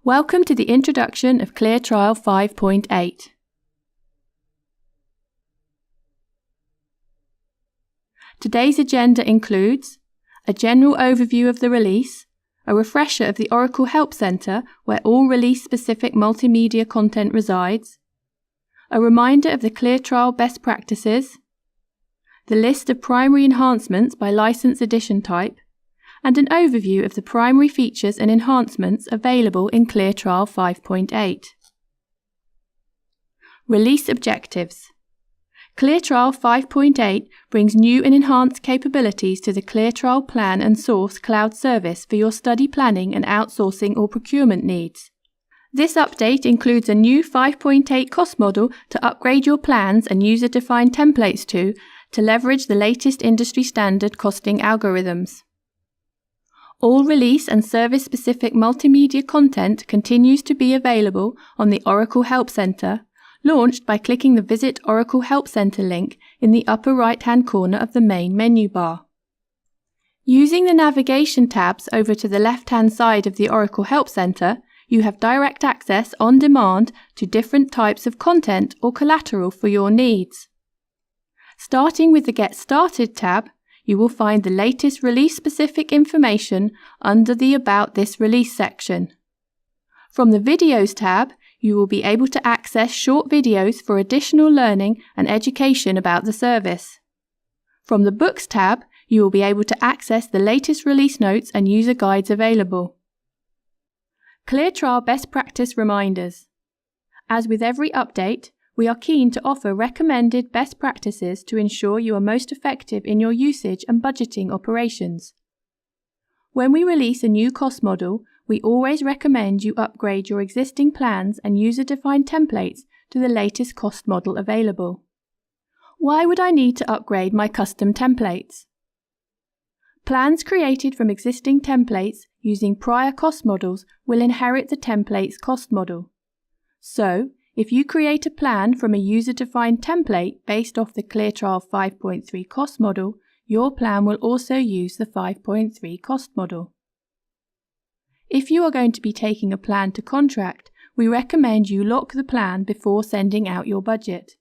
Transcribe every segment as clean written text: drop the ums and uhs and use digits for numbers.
Welcome to the introduction of ClearTrial 5.8. Today's agenda includes a general overview of the release, a refresher of the Oracle Help Center where all release-specific multimedia content resides, a reminder of the ClearTrial best practices, the list of primary enhancements by license edition type, and an overview of the primary features and enhancements available in ClearTrial 5.8. Release objectives. ClearTrial 5.8 brings new and enhanced capabilities to the ClearTrial Plan and Source cloud service for your study planning and outsourcing or procurement needs. This update includes a new 5.8 cost model to upgrade your plans and user-defined templates to leverage the latest industry standard costing algorithms. All release and service-specific multimedia content continues to be available on the Oracle Help Center, launched by clicking the Visit Oracle Help Center link in the upper right-hand corner of the main menu bar. Using the navigation tabs over to the left-hand side of the Oracle Help Center, you have direct access on demand to different types of content or collateral for your needs. Starting with the Get Started tab, you will find the latest release-specific information under the About This Release section. From the Videos tab, you will be able to access short videos for additional learning and education about the service. From the Books tab, you will be able to access the latest release notes and user guides available. ClearTrial Best Practice Reminders. As with every update, we are keen to offer recommended best practices to ensure you are most effective in your usage and budgeting operations. When we release a new cost model, we always recommend you upgrade your existing plans and user-defined templates to the latest cost model available. Why would I need to upgrade my custom templates? Plans created from existing templates using prior cost models will inherit the template's cost model. So, if you create a plan from a user-defined template based off the ClearTrial 5.3 cost model, your plan will also use the 5.3 cost model. If you are going to be taking a plan to contract, we recommend you lock the plan before sending out your budget.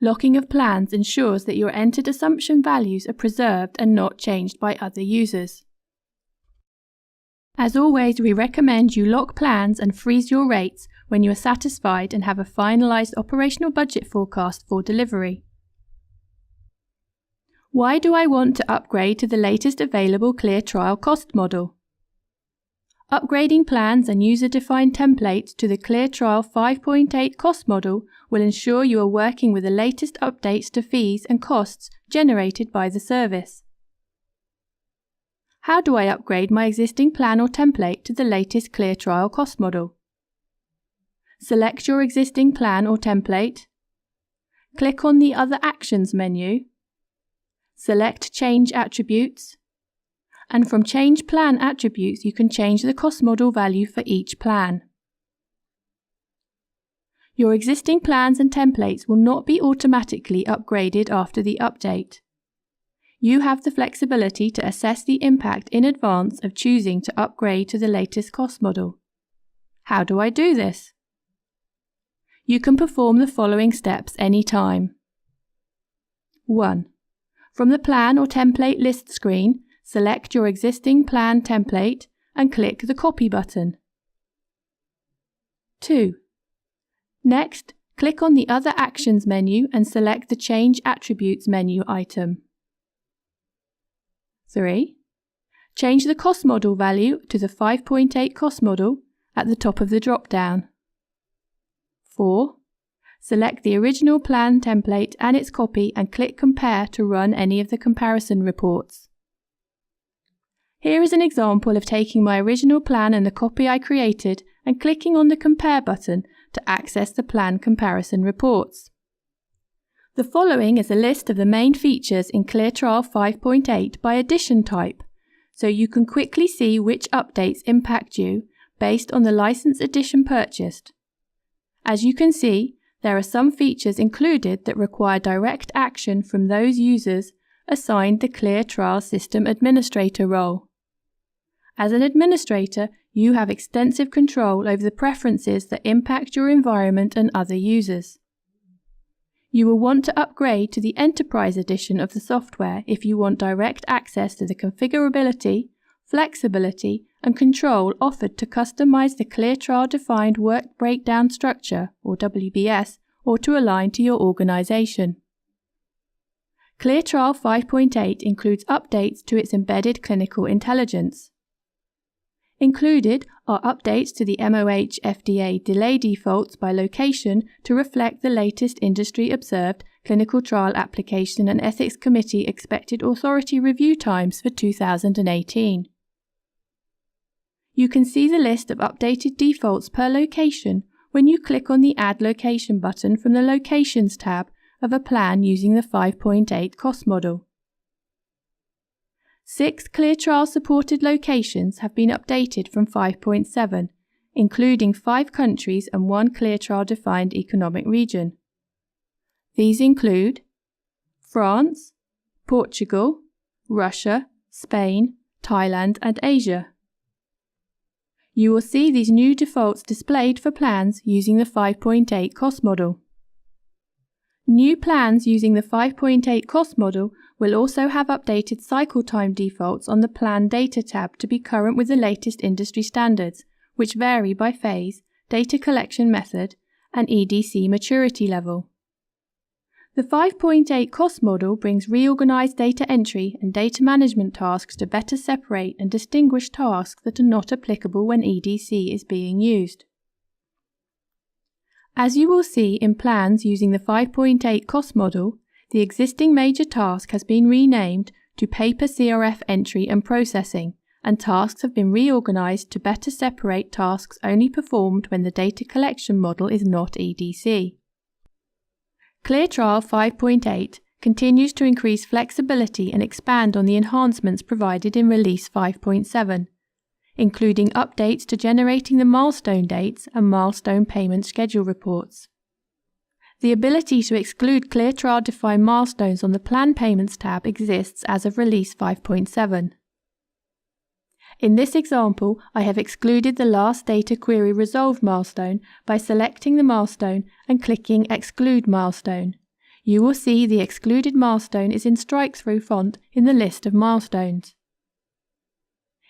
Locking of plans ensures that your entered assumption values are preserved and not changed by other users. As always, we recommend you lock plans and freeze your rates when you are satisfied and have a finalized operational budget forecast for delivery. Why do I want to upgrade to the latest available ClearTrial cost model? Upgrading plans and user-defined templates to the ClearTrial 5.8 cost model will ensure you are working with the latest updates to fees and costs generated by the service. How do I upgrade my existing plan or template to the latest ClearTrial cost model? Select your existing plan or template. Click on the Other Actions menu. Select Change Attributes. And from Change Plan Attributes, you can change the cost model value for each plan. Your existing plans and templates will not be automatically upgraded after the update. You have the flexibility to assess the impact in advance of choosing to upgrade to the latest cost model. How do I do this? You can perform the following steps anytime. 1. From the Plan or Template List screen, select your existing plan template and click the Copy button. 2. Next, click on the Other Actions menu and select the Change Attributes menu item. 3. Change the cost model value to the 5.8 cost model at the top of the drop-down. 4. Select the original plan template and its copy and click Compare to run any of the comparison reports. Here is an example of taking my original plan and the copy I created and clicking on the Compare button to access the plan comparison reports. The following is a list of the main features in ClearTrial 5.8 by edition type, so you can quickly see which updates impact you based on the license edition purchased. As you can see, there are some features included that require direct action from those users assigned the ClearTrial System Administrator role. As an administrator, you have extensive control over the preferences that impact your environment and other users. You will want to upgrade to the Enterprise Edition of the software if you want direct access to the configurability, flexibility, and control offered to customize the ClearTrial Defined Work Breakdown Structure, or WBS, or to align to your organization. ClearTrial 5.8 includes updates to its embedded clinical intelligence. Included are updates to the MOH FDA delay defaults by location to reflect the latest industry-observed Clinical Trial Application and Ethics Committee Expected Authority Review Times for 2018. You can see the list of updated defaults per location when you click on the Add Location button from the Locations tab of a plan using the 5.8 cost model. 6 ClearTrial supported locations have been updated from 5.7, including 5 countries and 1 ClearTrial defined economic region. These include France, Portugal, Russia, Spain, Thailand, and Asia. You will see these new defaults displayed for plans using the 5.8 cost model. New plans using the 5.8 cost model will also have updated cycle time defaults on the Plan Data tab to be current with the latest industry standards, which vary by phase, data collection method, and EDC maturity level. The 5.8 cost model brings reorganized data entry and data management tasks to better separate and distinguish tasks that are not applicable when EDC is being used. As you will see in plans using the 5.8 cost model, the existing major task has been renamed to Paper CRF Entry and Processing, and tasks have been reorganized to better separate tasks only performed when the data collection model is not EDC. ClearTrial 5.8 continues to increase flexibility and expand on the enhancements provided in Release 5.7. Including updates to generating the milestone dates and milestone payment schedule reports. The ability to exclude ClearTrial defined milestones on the Plan Payments tab exists as of Release 5.7. In this example, I have excluded the last data query resolved milestone by selecting the milestone and clicking Exclude Milestone. You will see the excluded milestone is in strike-through font in the list of milestones.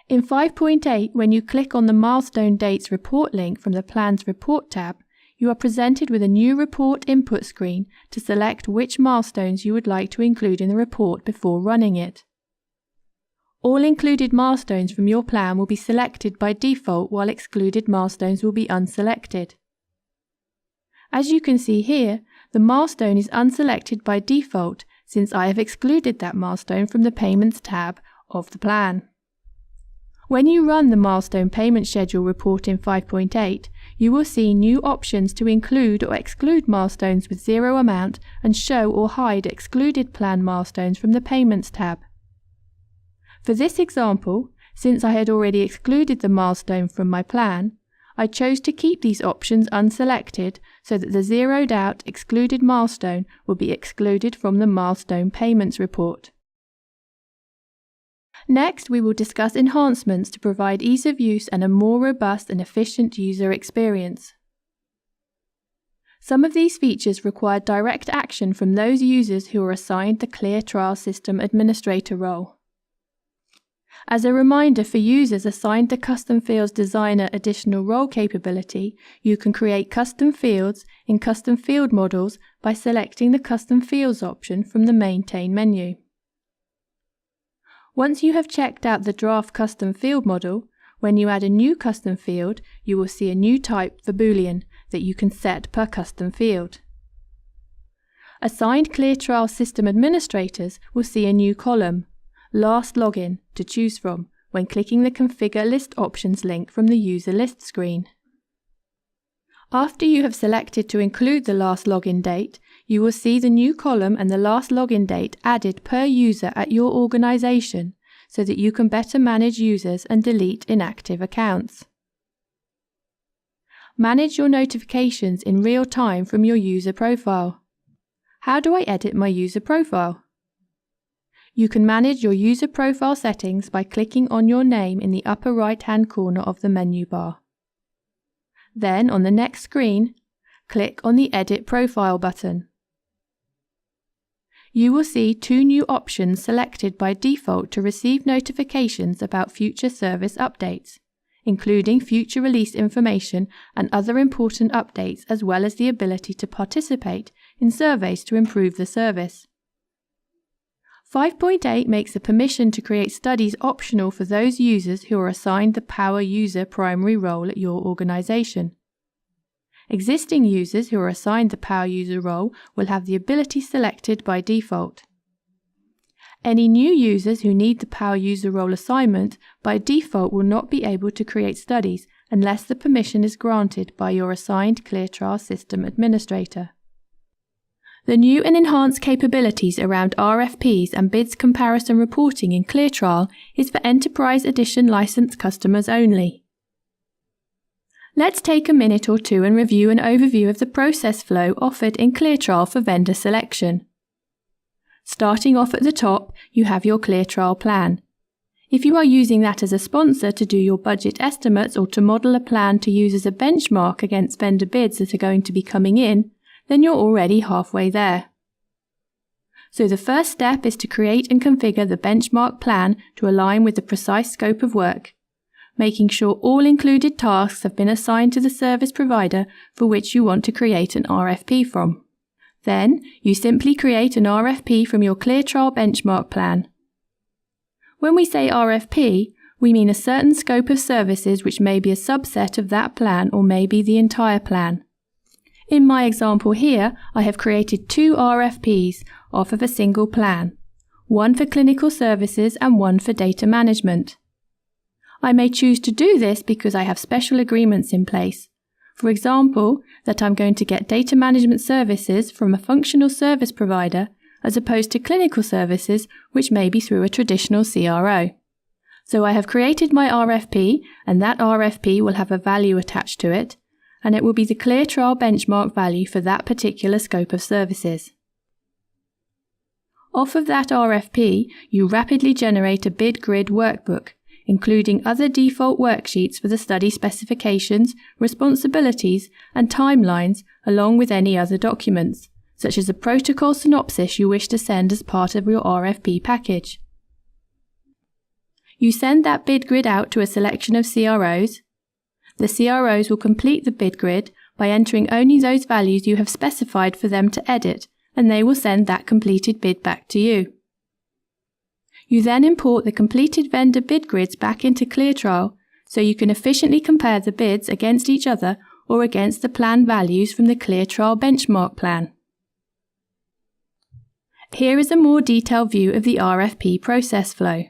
In 5.8, when you click on the Milestone Dates report link from the Plan's Report tab, you are presented with a new report input screen to select which milestones you would like to include in the report before running it. All included milestones from your plan will be selected by default, while excluded milestones will be unselected. As you can see here, the milestone is unselected by default since I have excluded that milestone from the Payments tab of the plan. When you run the Milestone Payment Schedule report in 5.8, you will see new options to include or exclude milestones with zero amount and show or hide excluded plan milestones from the Payments tab. For this example, since I had already excluded the milestone from my plan, I chose to keep these options unselected so that the zeroed out excluded milestone will be excluded from the Milestone Payments report. Next, we will discuss enhancements to provide ease of use and a more robust and efficient user experience. Some of these features require direct action from those users who are assigned the ClearTrial System Administrator role. As a reminder for users assigned the Custom Fields Designer additional role capability, you can create custom fields in Custom Field Models by selecting the Custom Fields option from the Maintain menu. Once you have checked out the Draft Custom Field model, when you add a new custom field, you will see a new type for Boolean that you can set per custom field. Assigned ClearTrial System Administrators will see a new column, Last Login, to choose from when clicking the Configure List Options link from the User List screen. After you have selected to include the last login date, you will see the new column and the last login date added per user at your organization so that you can better manage users and delete inactive accounts. Manage your notifications in real time from your user profile. How do I edit my user profile? You can manage your user profile settings by clicking on your name in the upper right-hand corner of the menu bar. Then, on the next screen, click on the Edit Profile button. You will see two new options selected by default to receive notifications about future service updates, including future release information and other important updates, as well as the ability to participate in surveys to improve the service. 5.8 makes the permission to create studies optional for those users who are assigned the power user primary role at your organization. Existing users who are assigned the power user role will have the ability selected by default. Any new users who need the power user role assignment by default will not be able to create studies unless the permission is granted by your assigned ClearTrial system administrator. The new and enhanced capabilities around RFPs and bids comparison reporting in ClearTrial is for Enterprise Edition licensed customers only. Let's take a minute or two and review an overview of the process flow offered in ClearTrial for vendor selection. Starting off at the top, you have your ClearTrial plan. If you are using that as a sponsor to do your budget estimates or to model a plan to use as a benchmark against vendor bids that are going to be coming in, then you're already halfway there. So the first step is to create and configure the benchmark plan to align with the precise scope of work, making sure all included tasks have been assigned to the service provider for which you want to create an RFP from. Then, you simply create an RFP from your ClearTrial benchmark plan. When we say RFP, we mean a certain scope of services which may be a subset of that plan or may be the entire plan. In my example here, I have created two RFPs off of a single plan, one for clinical services and one for data management. I may choose to do this because I have special agreements in place. For example, that I'm going to get data management services from a functional service provider as opposed to clinical services which may be through a traditional CRO. So I have created my RFP, and that RFP will have a value attached to it, and it will be the ClearTrial benchmark value for that particular scope of services. Off of that RFP, you rapidly generate a bid grid workbook, including other default worksheets for the study specifications, responsibilities, and timelines, along with any other documents, such as a protocol synopsis you wish to send as part of your RFP package. You send that bid grid out to a selection of CROs. The CROs will complete the bid grid by entering only those values you have specified for them to edit, and they will send that completed bid back to you. You then import the completed vendor bid grids back into ClearTrial so you can efficiently compare the bids against each other or against the plan values from the ClearTrial benchmark plan. Here is a more detailed view of the RFP process flow.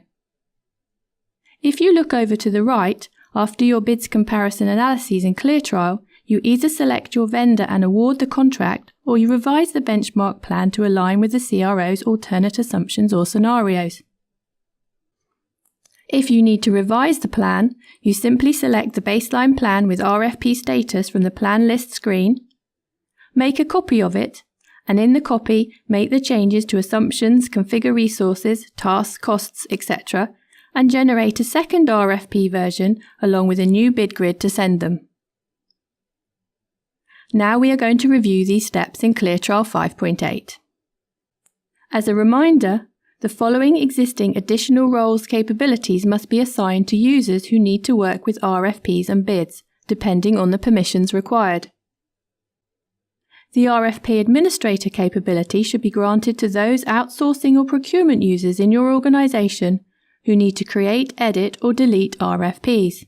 If you look over to the right, after your bids comparison analyses in ClearTrial, you either select your vendor and award the contract, or you revise the benchmark plan to align with the CRO's alternate assumptions or scenarios. If you need to revise the plan, you simply select the baseline plan with RFP status from the plan list screen, make a copy of it, and in the copy, make the changes to assumptions, configure resources, tasks, costs, etc., and generate a second RFP version along with a new bid grid to send them. Now we are going to review these steps in ClearTrial 5.8. As a reminder, the following existing additional roles capabilities must be assigned to users who need to work with RFPs and bids, depending on the permissions required. The RFP administrator capability should be granted to those outsourcing or procurement users in your organization who need to create, edit, or delete RFPs.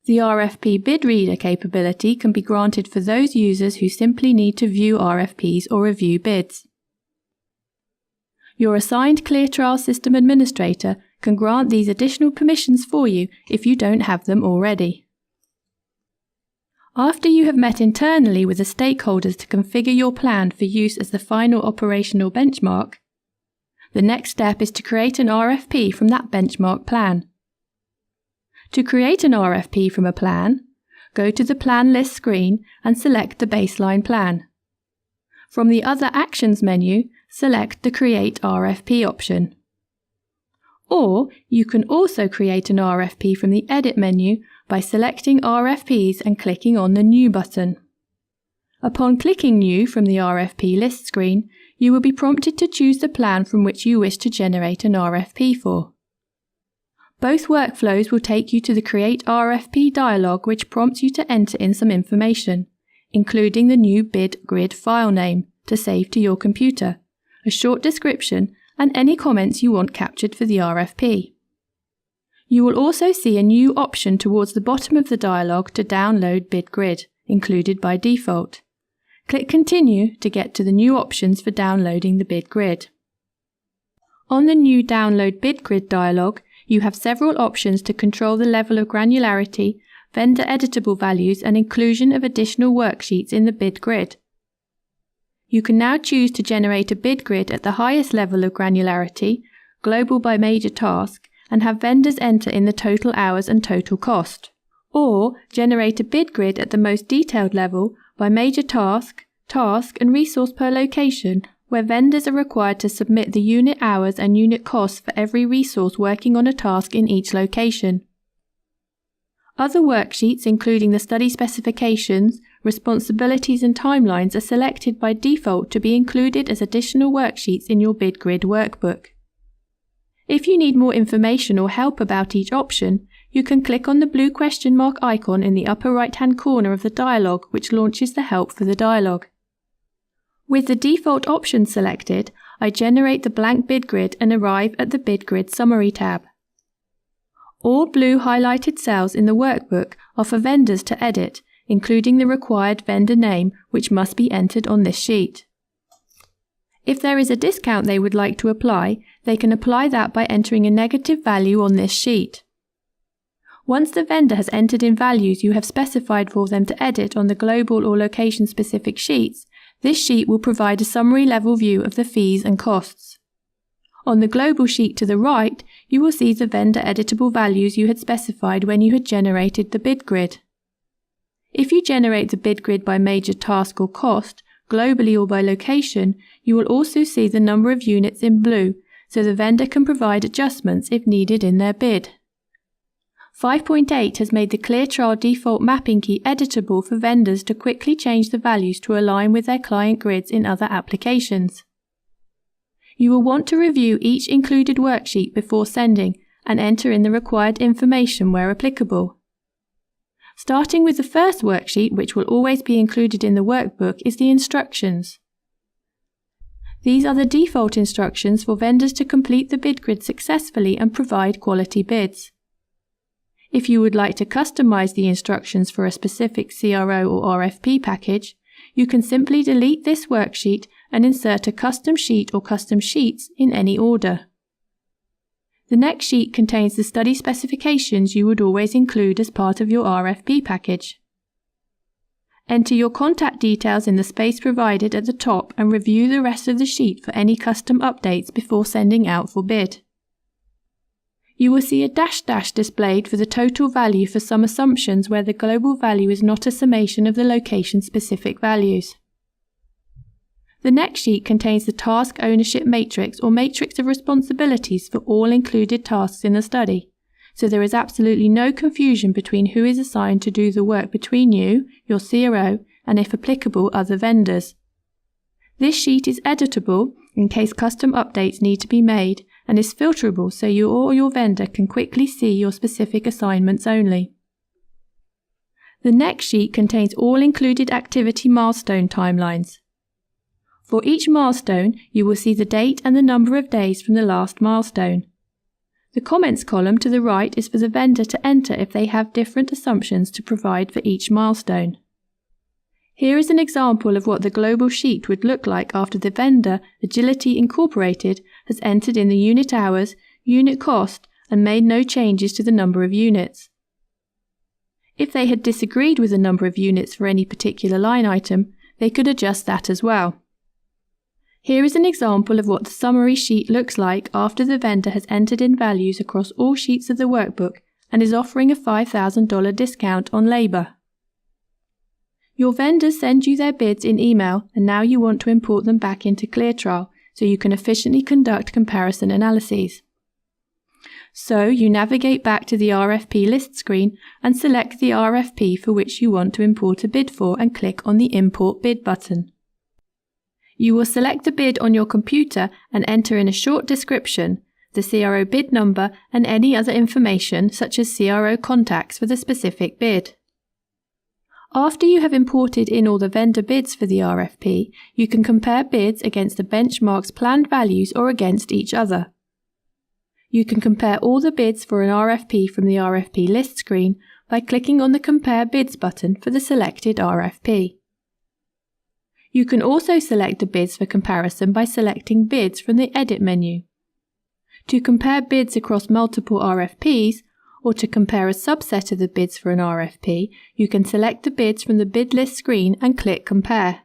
The RFP bid reader capability can be granted for those users who simply need to view RFPs or review bids. Your assigned ClearTrial system administrator can grant these additional permissions for you if you don't have them already. After you have met internally with the stakeholders to configure your plan for use as the final operational benchmark, the next step is to create an RFP from that benchmark plan. To create an RFP from a plan, go to the Plan List screen and select the baseline plan. From the Other Actions menu, select the Create RFP option. Or you can also create an RFP from the Edit menu by selecting RFPs and clicking on the New button. Upon clicking New from the RFP list screen, you will be prompted to choose the plan from which you wish to generate an RFP for. Both workflows will take you to the Create RFP dialog, which prompts you to enter in some information, including the new bid grid file name to save to your computer, a short description, and any comments you want captured for the RFP. You will also see a new option towards the bottom of the dialog to download bid grid, included by default. Click Continue to get to the new options for downloading the bid grid. On the new Download Bid Grid dialog, you have several options to control the level of granularity, vendor editable values, and inclusion of additional worksheets in the bid grid. You can now choose to generate a bid grid at the highest level of granularity, global by major task, and have vendors enter in the total hours and total cost. Or generate a bid grid at the most detailed level by major task, and resource per location, where vendors are required to submit the unit hours and unit costs for every resource working on a task in each location. Other worksheets, including the study specifications, responsibilities and timelines, are selected by default to be included as additional worksheets in your bid grid workbook. If you need more information or help about each option, you can click on the blue question mark icon in the upper right-hand corner of the dialog, which launches the help for the dialog. With the default option selected, I generate the blank bid grid and arrive at the Bid Grid Summary tab. All blue highlighted cells in the workbook are for vendors to edit, including the required vendor name, which must be entered on this sheet. If there is a discount they would like to apply, they can apply that by entering a negative value on this sheet. Once the vendor has entered in values you have specified for them to edit on the global or location-specific sheets, this sheet will provide a summary level view of the fees and costs. On the global sheet to the right, you will see the vendor editable values you had specified when you had generated the bid grid. If you generate the bid grid by major task or cost, globally or by location, you will also see the number of units in blue, so the vendor can provide adjustments if needed in their bid. 5.8 has made the ClearTrial default mapping key editable for vendors to quickly change the values to align with their client grids in other applications. You will want to review each included worksheet before sending and enter in the required information where applicable. Starting with the first worksheet, which will always be included in the workbook, is the instructions. These are the default instructions for vendors to complete the bid grid successfully and provide quality bids. If you would like to customize the instructions for a specific CRO or RFP package, you can simply delete this worksheet and insert a custom sheet or custom sheets in any order. The next sheet contains the study specifications you would always include as part of your RFP package. Enter your contact details in the space provided at the top and review the rest of the sheet for any custom updates before sending out for bid. You will see a dash displayed for the total value for some assumptions where the global value is not a summation of the location-specific values. The next sheet contains the task ownership matrix or matrix of responsibilities for all included tasks in the study, so there is absolutely no confusion between who is assigned to do the work between you, your CRO, and if applicable, other vendors. This sheet is editable in case custom updates need to be made, and is filterable so you or your vendor can quickly see your specific assignments only. The next sheet contains all included activity milestone timelines. For each milestone, you will see the date and the number of days from the last milestone. The comments column to the right is for the vendor to enter if they have different assumptions to provide for each milestone. Here is an example of what the global sheet would look like after the vendor, Agility Incorporated, has entered in the unit hours, unit cost, and made no changes to the number of units. If they had disagreed with the number of units for any particular line item, they could adjust that as well. Here is an example of what the summary sheet looks like after the vendor has entered in values across all sheets of the workbook and is offering a $5,000 discount on labor. Your vendors send you their bids in email, and now you want to import them back into ClearTrial, so you can efficiently conduct comparison analyses. So you navigate back to the RFP list screen and select the RFP for which you want to import a bid for and click on the Import Bid button. You will select the bid on your computer and enter in a short description, the CRO bid number and any other information such as CRO contacts for the specific bid. After you have imported in all the vendor bids for the RFP, you can compare bids against the benchmark's planned values or against each other. You can compare all the bids for an RFP from the RFP list screen by clicking on the Compare Bids button for the selected RFP. You can also select the bids for comparison by selecting Bids from the Edit menu. To compare bids across multiple RFPs, or to compare a subset of the bids for an RFP, you can select the bids from the bid list screen and click Compare.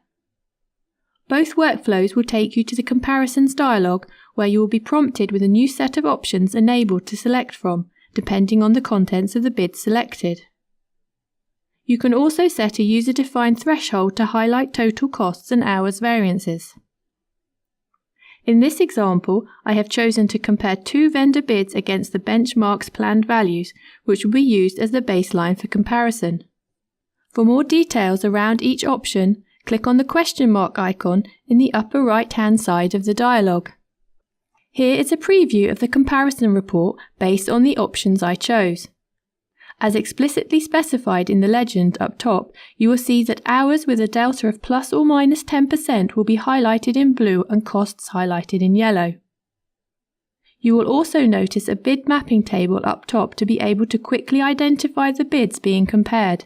Both workflows will take you to the Comparisons dialog, where you will be prompted with a new set of options enabled to select from, depending on the contents of the bid selected. You can also set a user-defined threshold to highlight total costs and hours variances. In this example, I have chosen to compare two vendor bids against the benchmark's planned values, which will be used as the baseline for comparison. For more details around each option, click on the question mark icon in the upper right-hand side of the dialog. Here is a preview of the comparison report based on the options I chose. As explicitly specified in the legend up top, you will see that hours with a delta of plus or minus 10% will be highlighted in blue and costs highlighted in yellow. You will also notice a bid mapping table up top to be able to quickly identify the bids being compared.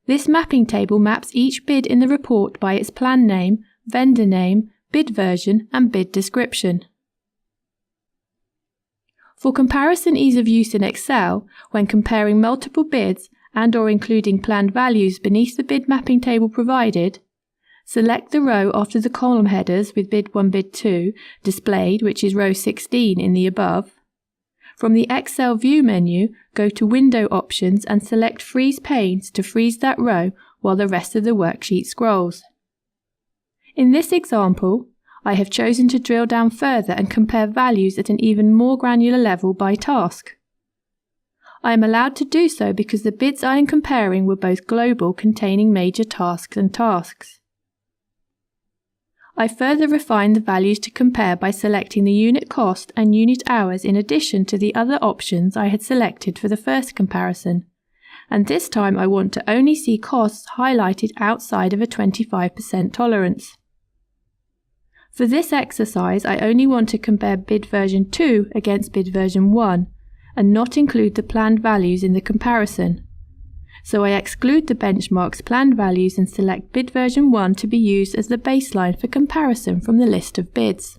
This mapping table maps each bid in the report by its plan name, vendor name, bid version and bid description. For comparison ease of use in Excel, when comparing multiple bids and/or including planned values beneath the bid mapping table provided, select the row after the column headers with bid 1, bid 2 displayed, which is row 16 in the above. From the Excel View menu, go to Window Options and select Freeze Panes to freeze that row while the rest of the worksheet scrolls. In this example, I have chosen to drill down further and compare values at an even more granular level by task. I am allowed to do so because the bids I am comparing were both global, containing major tasks and tasks. I further refined the values to compare by selecting the unit cost and unit hours in addition to the other options I had selected for the first comparison, and this time I want to only see costs highlighted outside of a 25% tolerance. For this exercise, I only want to compare bid version 2 against bid version 1 and not include the planned values in the comparison. So I exclude the benchmark's planned values and select bid version 1 to be used as the baseline for comparison from the list of bids.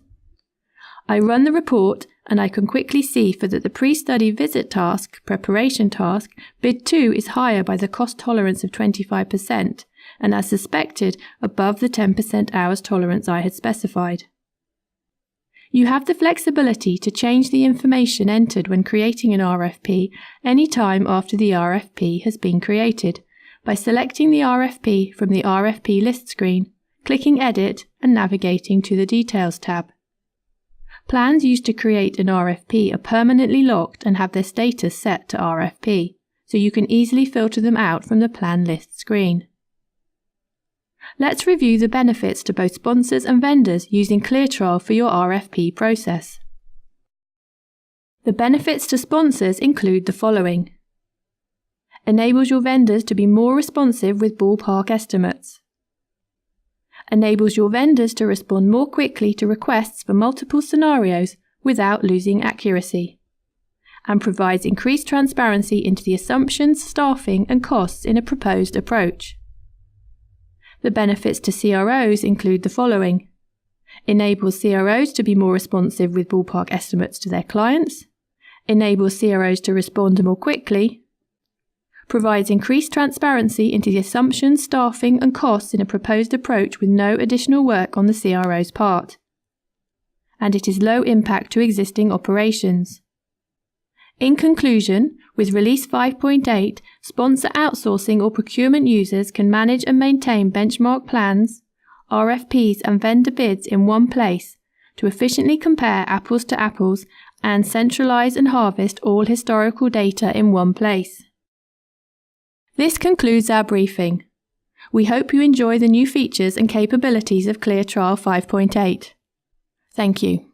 I run the report and I can quickly see for that the pre-study visit task, preparation task, bid 2 is higher by the cost tolerance of 25%. And as suspected, above the 10% hours tolerance I had specified. You have the flexibility to change the information entered when creating an RFP any time after the RFP has been created by selecting the RFP from the RFP list screen, clicking Edit and navigating to the Details tab. Plans used to create an RFP are permanently locked and have their status set to RFP, so you can easily filter them out from the Plan List screen. Let's review the benefits to both sponsors and vendors using ClearTrial for your RFP process. The benefits to sponsors include the following. Enables your vendors to be more responsive with ballpark estimates. Enables your vendors to respond more quickly to requests for multiple scenarios without losing accuracy. And provides increased transparency into the assumptions, staffing and costs in a proposed approach. The benefits to CROs include the following. Enables CROs to be more responsive with ballpark estimates to their clients. Enables CROs to respond more quickly. Provides increased transparency into the assumptions, staffing and costs in a proposed approach with no additional work on the CRO's part. And it is low impact to existing operations. In conclusion, with Release 5.8, sponsor outsourcing or procurement users can manage and maintain benchmark plans, RFPs and vendor bids in one place to efficiently compare apples to apples and centralize and harvest all historical data in one place. This concludes our briefing. We hope you enjoy the new features and capabilities of ClearTrial 5.8. Thank you.